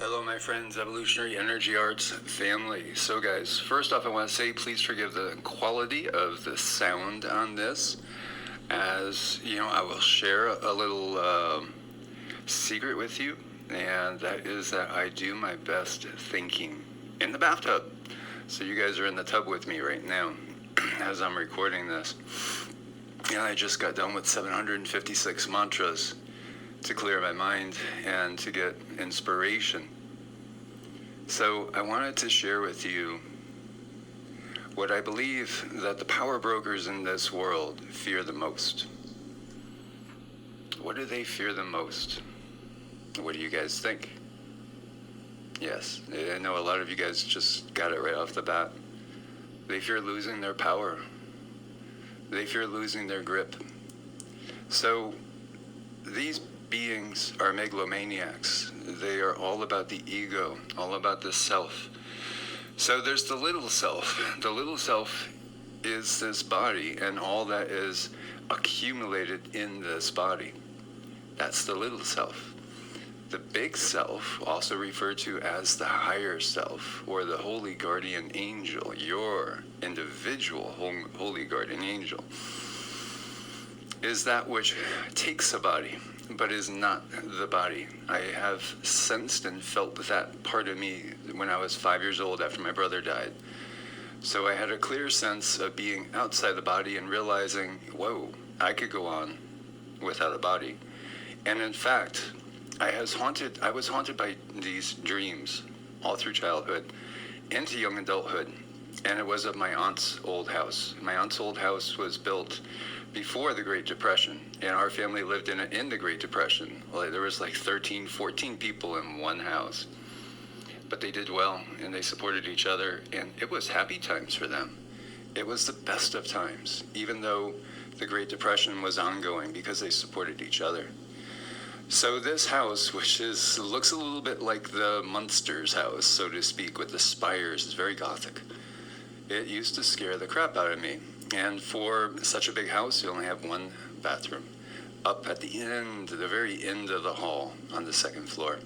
Hello, my friends, Evolutionary Energy Arts family. So, guys, first off, I want to say please forgive the quality of the sound on this. As you know, I will share a little secret with you, and that is that I do my best thinking in the bathtub. So, you guys are in the tub with me right now as I'm recording this. And I just got done with 756 mantras to clear my mind and to get inspiration. So I wanted to share with you what I believe that the power brokers in this world fear the most. What do they fear the most? What do you guys think? Yes, I know a lot of you guys just got it right off the bat. They fear losing their power. They fear losing their grip. So these beings are megalomaniacs. They are all about the ego, all about the self. So there's the little self. The little self is this body and all that is accumulated in this body. That's the little self. The big self, also referred to as the higher self, or the holy guardian angel, your individual holy guardian angel, is that which takes a body, but is not the body. I have sensed and felt that part of me when I was 5 years old after my brother died. So I had a clear sense of being outside the body and realizing, whoa, I could go on without a body. And in fact, I was haunted by these dreams all through childhood into young adulthood. And it was of my aunt's old house. My aunt's old house was built before the Great Depression, and our family lived in it in the Great Depression. Well, there was like 13, 14 people in one house. But they did well, and they supported each other, and it was happy times for them. It was the best of times, even though the Great Depression was ongoing, because they supported each other. So this house, which looks a little bit like the Munsters house, so to speak, with the spires, is very Gothic. It used to scare the crap out of me. And for such a big house, you only have one bathroom up at the end, the very end of the hall on the second floor.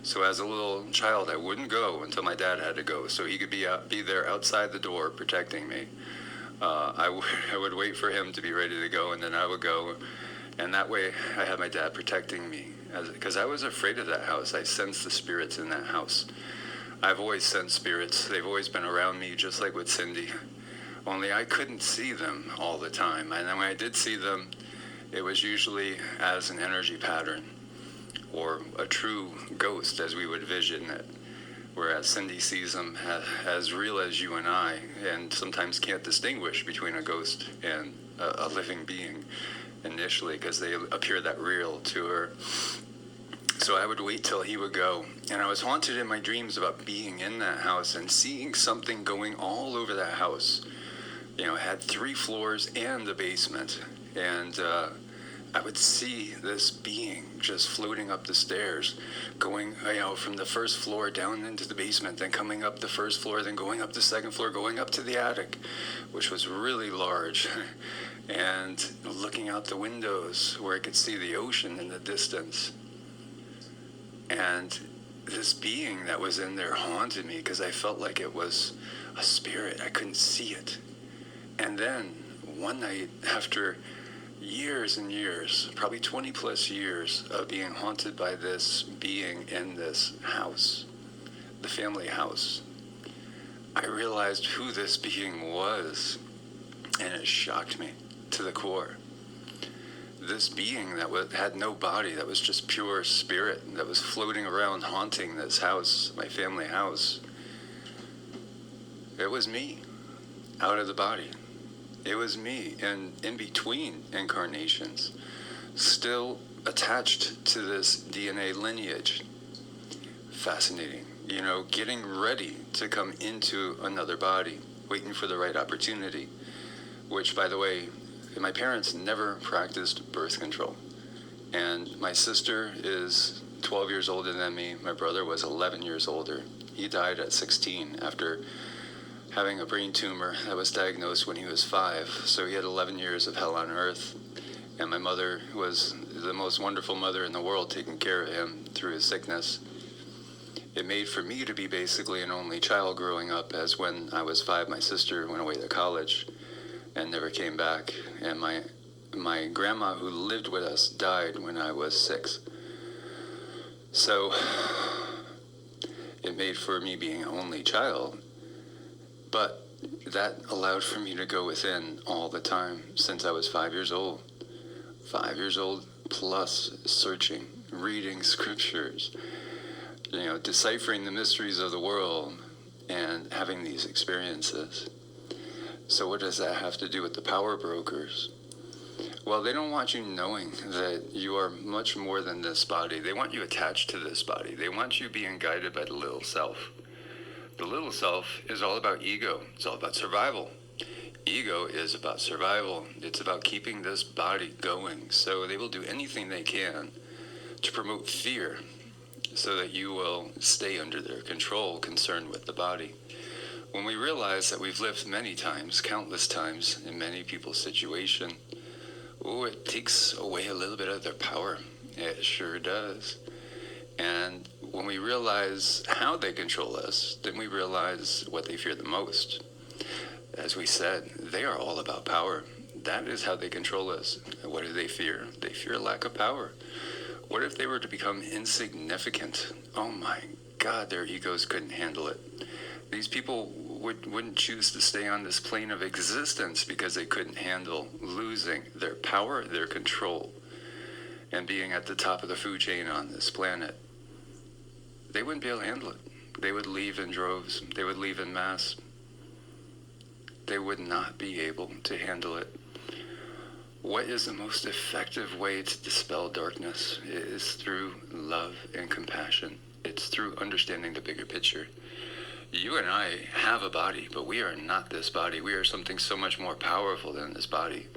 So as a little child, I wouldn't go until my dad had to go, so he could be there outside the door protecting me. I would wait for him to be ready to go, and then I would go. And that way, I had my dad protecting me, because I was afraid of that house. I sensed the spirits in that house. I've always sensed spirits. They've always been around me, just like with Cindy. Only I couldn't see them all the time. And then when I did see them, it was usually as an energy pattern or a true ghost, as we would vision it. Whereas Cindy sees them as real as you and I, and sometimes can't distinguish between a ghost and a living being initially, because they appear that real to her. So I would wait till he would go, and I was haunted in my dreams about being in that house and seeing something going all over that house. You know, it had 3 floors and the basement, and I would see this being just floating up the stairs, going, from the first floor down into the basement, then coming up the first floor, then going up the second floor, going up to the attic, which was really large, and looking out the windows where I could see the ocean in the distance. And this being that was in there haunted me because I felt like it was a spirit. I couldn't see it. And then one night, after years and years, probably 20 plus years of being haunted by this being in this house, the family house, I realized who this being was, and it shocked me to the core. This being that had no body, that was just pure spirit, that was floating around haunting this house, my family house, it was me, out of the body. It was me, and in between incarnations, still attached to this DNA lineage. Fascinating. Getting ready to come into another body, waiting for the right opportunity, which, by the way, my parents never practiced birth control. And my sister is 12 years older than me. My brother was 11 years older. He died at 16 after having a brain tumor that was diagnosed when he was 5. So he had 11 years of hell on earth. And my mother was the most wonderful mother in the world, taking care of him through his sickness. It made for me to be basically an only child growing up, as when I was 5, my sister went away to college and never came back. And my grandma, who lived with us, died when I was 6. So it made for me being an only child, but that allowed for me to go within all the time since I was 5 years old. 5 years old plus, searching, reading scriptures, deciphering the mysteries of the world and having these experiences. So what does that have to do with the power brokers? Well, they don't want you knowing that you are much more than this body. They want you attached to this body. They want you being guided by the little self. The little self is all about ego. It's all about survival. Ego is about survival. It's about keeping this body going. So they will do anything they can to promote fear so that you will stay under their control, concerned with the body. When we realize that we've lived many times, countless times, in many people's situation, it takes away a little bit of their power. It sure does. And when we realize how they control us, then we realize what they fear the most. As we said, they are all about power. That is how they control us. What do they fear? They fear lack of power. What if they were to become insignificant? Oh my God, their egos couldn't handle it. These people wouldn't choose to stay on this plane of existence because they couldn't handle losing their power, their control, and being at the top of the food chain on this planet. They wouldn't be able to handle it. They would leave in droves. They would leave in mass. They would not be able to handle it. What is the most effective way to dispel darkness? It is through love and compassion. It's through understanding the bigger picture. You and I have a body, but we are not this body. We are something so much more powerful than this body.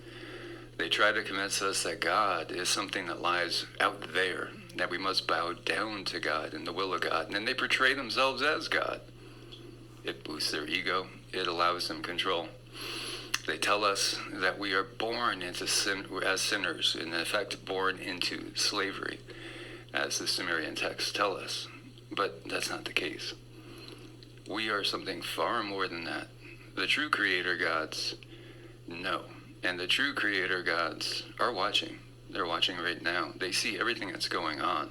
They try to convince us that God is something that lies out there, that we must bow down to God and the will of God, and then they portray themselves as God. It boosts their ego. It allows them control. They tell us that we are born into sin as sinners, in effect born into slavery, as the Sumerian texts tell us. But that's not the case. We are something far more than that. The true creator gods know. And the true creator gods are watching. They're watching right now. They see everything that's going on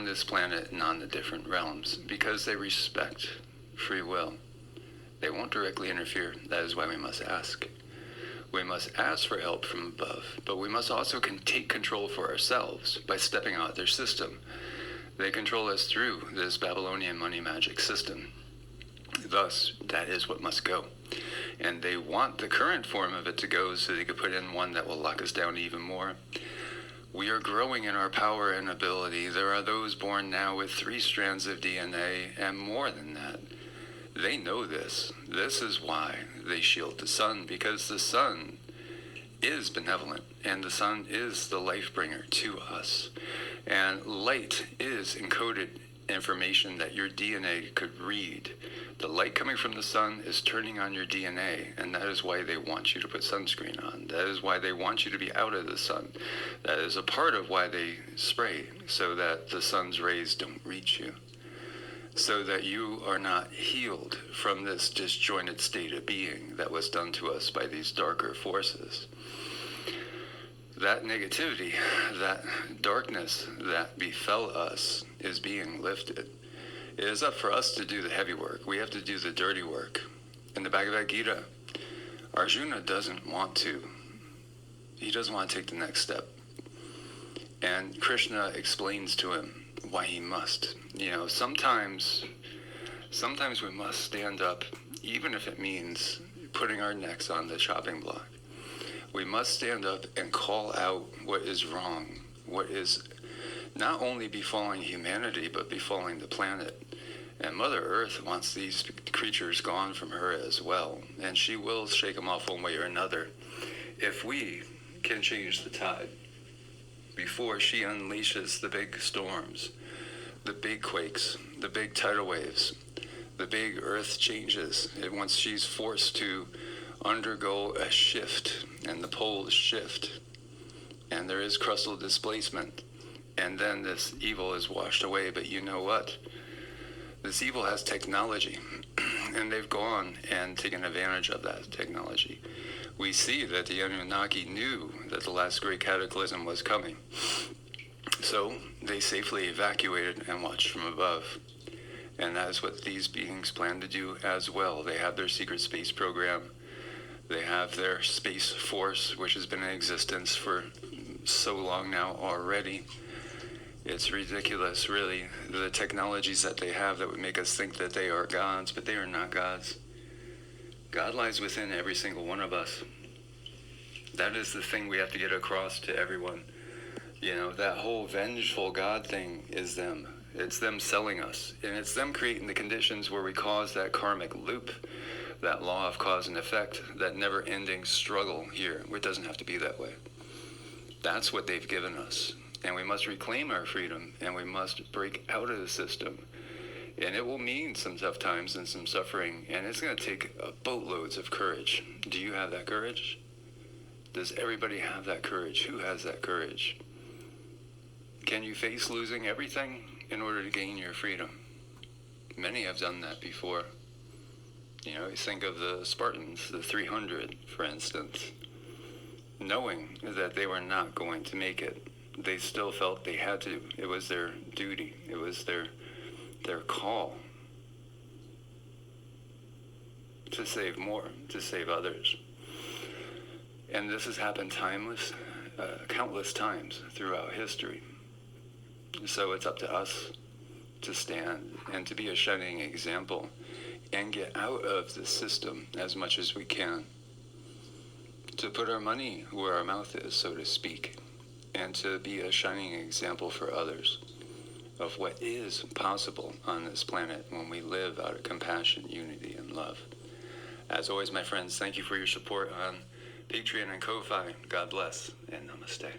this planet and on the different realms, because they respect free will. They won't directly interfere. That is why we must ask. We must ask for help from above, but we must also take control for ourselves by stepping out their system. They control us through this Babylonian money magic system. Thus, that is what must go. And they want the current form of it to go so they can put in one that will lock us down even more. We are growing in our power and ability. There are those born now with 3 strands of DNA and more than that. They know this. This is why they shield the sun, because the sun is benevolent and the sun is the life bringer to us. And light is encoded information that your DNA could read. The light coming from the sun is turning on your DNA, and that is why they want you to put sunscreen on. That is why they want you to be out of the sun. That is a part of why they spray, so that the sun's rays don't reach you, so that you are not healed from this disjointed state of being that was done to us by these darker forces. That negativity, that darkness that befell us is being lifted. It is up for us to do the heavy work. We have to do the dirty work. In the Bhagavad Gita, Arjuna doesn't want to. He doesn't want to take the next step. And Krishna explains to him why he must. Sometimes we must stand up, even if it means putting our necks on the chopping block. We must stand up and call out what is wrong, what is not only befalling humanity, but befalling the planet. And Mother Earth wants these creatures gone from her as well, and she will shake them off one way or another if we can change the tide before she unleashes the big storms, the big quakes, the big tidal waves, the big earth changes. And once she's forced to undergo a shift, and the poles shift, and there is crustal displacement, and then this evil is washed away. But you know what? This evil has technology, and they've gone and taken advantage of that technology. We see that the Anunnaki knew that the last great cataclysm was coming. So they safely evacuated and watched from above. And that is what these beings plan to do as well. They have their secret space program. They have their space force, which has been in existence for so long now already. It's ridiculous, really, the technologies that they have that would make us think that they are gods, but they are not gods. God lies within every single one of us. That is the thing we have to get across to everyone. You know, that whole vengeful God thing is them. It's them selling us. And it's them creating the conditions where we cause that karmic loop, that law of cause and effect, that never-ending struggle here. It doesn't have to be that way. That's what they've given us. And we must reclaim our freedom, and we must break out of the system. And it will mean some tough times and some suffering, and it's going to take boatloads of courage. Do you have that courage? Does everybody have that courage? Who has that courage? Can you face losing everything in order to gain your freedom? Many have done that before. You know, think of the Spartans, the 300, for instance. Knowing that they were not going to make it, they still felt they had to. It was their duty. It was their call to save more, to save others. And this has happened countless times throughout history. So it's up to us to stand and to be a shining example and get out of the system as much as we can. To put our money where our mouth is, so to speak, and to be a shining example for others of what is possible on this planet when we live out of compassion, unity, and love. As always, my friends, thank you for your support on Patreon and Ko-Fi. God bless, and namaste.